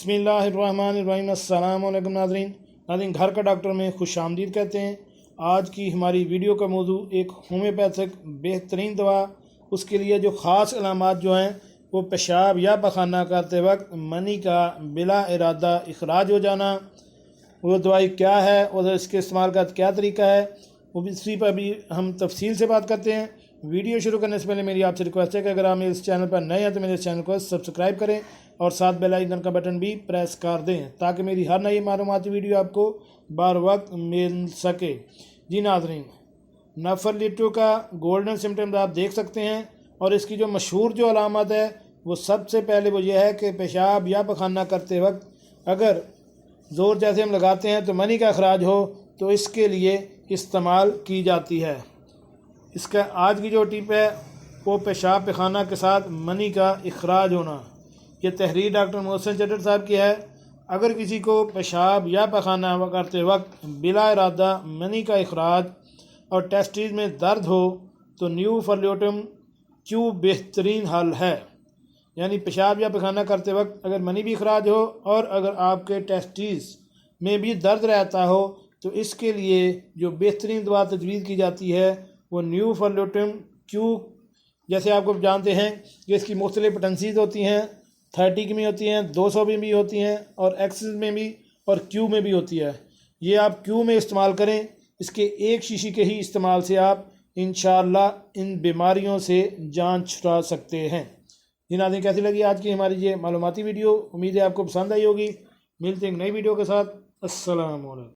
बिस्मिल्लाहिर्रहमानिर्रहीम। अस्सलाम वालेकुम नाज़रीन, घर का डॉक्टर में खुश आमदीद कहते हैं। आज की हमारी वीडियो का मौजू एक होम्योपैथिक बेहतरीन दवा, उसके लिए जो ख़ास अलामात जो हैं वो पेशाब या पखाना करते वक्त मनी का बिला इरादा इखराज हो जाना, वो दवाई क्या है और इसके इस्तेमाल का क्या तरीका है, वो इसी पर भी हम तफसील से बात करते हैं। वीडियो शुरू करने से पहले मेरी आपसे रिक्वेस्ट है कि अगर आप मेरे इस चैनल पर नए हैं तो मेरे इस चैनल को सब्सक्राइब करें और साथ बेल आइकन का बटन भी प्रेस कर दें ताकि मेरी हर नई मालूमाती वीडियो आपको बार वक्त मिल सके। जी नाज़रीन, नफरलिटो का गोल्डन सिम्टम्स आप देख सकते हैं और इसकी जो मशहूर जो अलामत है वो सबसे पहले वो ये है कि पेशाब या पखाना करते वक्त अगर ज़ोर जैसे हम लगाते हैं तो मनी का अखराज हो तो इसके लिए इस्तेमाल की जाती है। इसका आज की जो टिप है वो पेशाब पखाना के साथ मनी का इखराज होना। ये तहरीर डॉक्टर मोहसिन चटर साहब की है। अगर किसी को पेशाब या पखाना करते वक्त बिला इरादा मनी का इखराज और टेस्टिस में दर्द हो तो न्यू फर्लियोटम क्यू बेहतरीन हल है। यानी पेशाब या पखाना करते वक्त अगर मनी भी इखराज हो और अगर आपके टेस्टिस में भी दर्द रहता हो तो इसके लिए जो बेहतरीन दवा तजवीज़ की जाती है वो न्यू फर्लियोटम क्यू। जैसे आपको जानते हैं कि इसकी मुख्तलिफ पोटेंसीज होती हैं, 30 की भी होती हैं, 200 में भी होती हैं और एक्सिस में भी और क्यू में भी होती है। ये आप क्यू में इस्तेमाल करें। इसके एक शीशी के ही इस्तेमाल से आप इंशाअल्लाह इन बीमारियों से जान छुड़ा सकते हैं। जी नाज़रीन, कैसी लगी आज की हमारी ये मालूमाती वीडियो? उम्मीद है आपको पसंद आई होगी। मिलते हैं एक नई वीडियो के साथ। अस्सलाम वालेकुम।